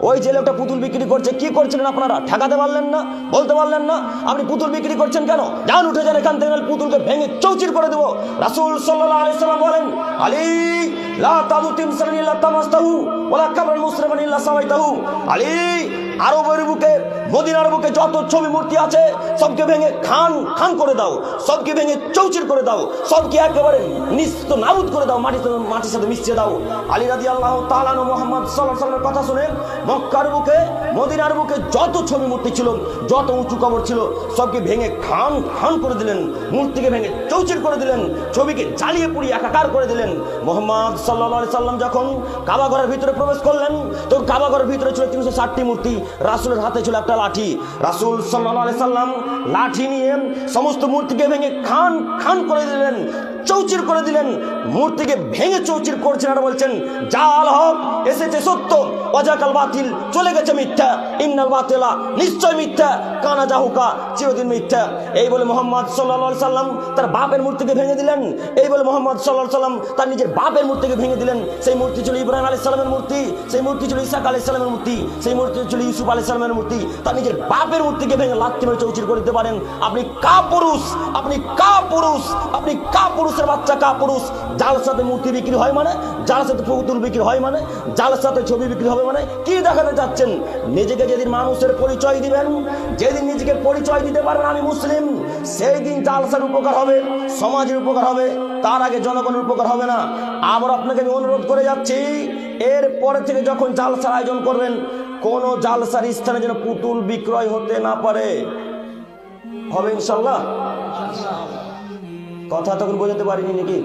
ওই যে লোকটা পুতুল বিক্রি করছে, কি করছিলেন আপনারা? ঠেকাতে পারলেন না, বলতে পারলেন না আপনি পুতুল বিক্রি করছেন কেন? যান, উঠে যান এখান থেকে, পুতুলকে ভেঙে চৌচির করে দেবো। রাসূল সাল্লাল্লাহু আলাইহি সাল্লাম বলেন, আলী লা তাদু তিমসালান ইল্লা তামাসতাহু ওয়ালা কাবরাল মুসলিমান ইল্লা সাওয়াইতাহু। আলী, আরবের বুকে, মদিনার বুকে যত ছবি মূর্তি আছে সবকে ভেঙে খান খান করে দাও, সবকে ভেঙে চৌচির করে দাও, সবকে একেবারে নিস্ত নাবুদ করে দাও, মাটির সাথে মিশিয়ে দাও। আলী রাদিয়াল্লাহু তাআলা আনহু মুহাম্মদ সাল্লাল্লাহু আলাইহি ওয়াসাল্লামের কথা শুনে মক্কার বুকে, মদিনার বুকে যত ছবি মূর্তি ছিল, যত উঁচু কবর ছিল, সবকে ভেঙে খান খান করে দিলেন, মূর্তিকে ভেঙে চৌচির করে দিলেন, ছবিকে জ্বালিয়ে পুড়িয়ে একাকার করে দিলেন। মুহাম্মদ সাল্লাল্লাহু আলাইহি সাল্লাম যখন কাবা ঘরের ভিতরে প্রবেশ করলেন, তো কাবা ঘরের ভিতরে ছিল 360টি মূর্তি, রাসূলের হাতে ছিল একটা লাঠি। রাসূল সাল্লাল্লাহু আলাইহি সাল্লাম লাঠি নিয়ে সমস্ত মূর্তিকে ভেঙে খান খান করে দিলেন, চৌচির করে দিলেন। মূর্তিকে ভেঙে চৌচির করছেন আর বলছেন, জাল হক এসেছে সত্য, ওয়াজাকাল বাতিল চলে গেছে মিথ্যা, ইন্নাল বাতিলা নিশ্চয় মিথ্যা, কানা জাহুকা চিরদিন মিথ্যা। এই বলে মুহাম্মদ সাল্লাল্লাহু আলাইহি সাল্লাম তার বাপের মূর্তিকে ভেঙে দিলেন। এই বলে মুহাম্মদ সাল্লাল্লাহু আলাইহি সাল্লাম তার নিজের বাপের মূর্তিকে ভেঙে দিলেন। সেই মূর্তি ছিল ইব্রাহিম আলাইহিস সালামের মূর্তি, সেই মূর্তি ছিল ইসহাক আলাইহিস সালামের মূর্তি, সেই মূর্তি ছিল ইউসুফ আলাইহিস সালামের মূর্তি। তার নিজের বাপের মূর্তিকে ভেঙে লাথি মেরে চৌচির করে দিতে পারেন? আপনি কাপুরুষ, আপনি কাপুরুষ, আপনি কাপুরুষের বাচ্চা, কাপুরুষ। জালসাতে মূর্তি বিক্রি হয় মানে, জালসাতে পুতুল বিক্রি হয় মানে, জালসাতে ছবি বিক্রি হবে মানে কি দেখাতে চাচ্ছেন? নিজেকে যেদিন মানুষের পরিচয় দিবেন, যেদিন নিজেকে পরিচয় দিতে পারবেন আমি মুসলিম, সেই দিন জালসার উপকার হবে, সমাজের উপকার হবে, তার আগে জনগণের উপকার হবে না। আবার আপনাকে আমি অনুরোধ করে যাচ্ছি, এরপরে থেকে যখন জালসার আয়োজন করবেন, কোন জালসার স্থানে যেন পুতুল বিক্রয় হতে না পারে। হবে ইনশাল্লাহ? কথা তখন বোঝাতে পারিনি নাকি?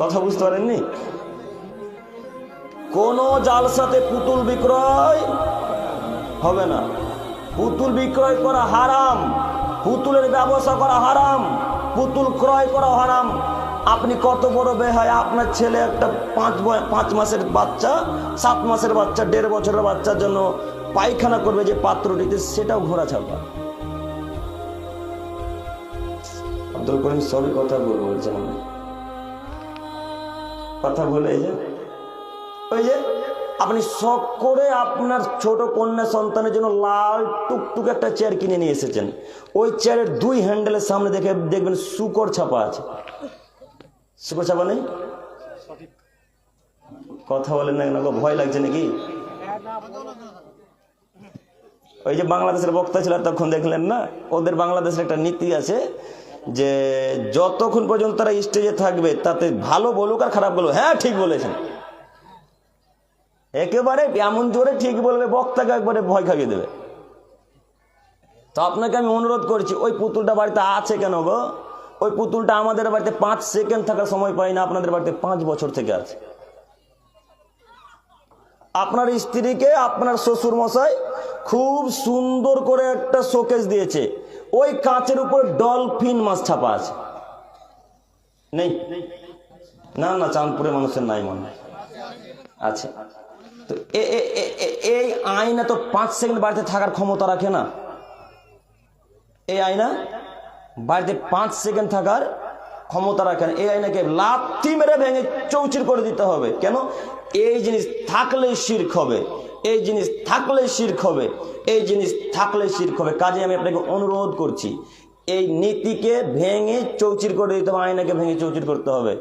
কথা বুঝতে পারেননি? কোন জালসাতে পুতুল বিক্রয় হবে না। পুতুল বিক্রয় করা হারাম, পুতুলের ব্যবসা করা হারাম, পুতুল ক্রয় করা হারাম। আপনি কত বড় বেহায়া, আপনার ছেলে একটা 5 মাসের বাচ্চা, 7 মাসের বাচ্চা, 1.5 বছরের বাচ্চার জন্য পায়খানা করবে যে পাত্রটিতে, সেটাও ঘোরা ছাপা। আব্দুল করিম সবই কথা বলছেন, কথা বলে ওই যে আপনি শখ করে আপনার ছোট কন্যা সন্তানের জন্য লাল টুকটুক একটা চেয়ার কিনে নিয়ে এসেছেন, ওই চেয়ারের 2 হ্যান্ডেলের সামনে দেখবেন শুকর ছাপা আছে। শুকর ছাপা নেই? কথা বলেন না, ভয় লাগছে নাকি? ওই যে বাংলাদেশের বক্তা ছিল তখন দেখলেন না, ওদের বাংলাদেশের একটা নীতি আছে যে যতক্ষণ পর্যন্ত তারা স্টেজে থাকবে, তাতে ভালো বলুক আর খারাপ বলুক, হ্যাঁ ঠিক বলেছেন, একেবারে এমন জোরে ঠিক বলবে, বক্তাকে একবারে ভয় খাইয়ে দেবে। তো আপনাকে আমি অনুরোধ করছি, ওই পুতুলটা বাড়িতে আছে কেন গো? ওই পুতুলটা আমাদের বাড়িতে 5 সেকেন্ড থাকার সময় পাই না, আপনাদের বাড়িতে 5 বছর থেকে আছে। আপনার স্ত্রীকে আপনার শ্বশুর মশাই খুব সুন্দর করে একটা শোকেস দিয়েছে, ওই কাঁচের উপর ডলফিন মাছ ছাপা আছে। নেই? না না, চাঁদপুরের মানুষের নাই মনে আছে। তো এই আয়না তো 5 সেকেন্ড বাড়িতে থাকার ক্ষমতা রাখে না। এই আয়না বাড়িতে 5 সেকেন্ড থাকার ক্ষমতা রাখে না। এই আয়নাকে লাথি মেরে ভেঙে চৌচির করে দিতে হবে। কেন? এই জিনিস থাকলে শিরক হবে, এই জিনিস থাকলে শিরক হবে, এই জিনিস থাকলে শিরক হবে। কাজে আমি আপনাকে অনুরোধ করছি, এই নীতিকে ভেঙে চৌচির করে দিতে হবে, আয়নাকে ভেঙে চৌচির করতে হবে।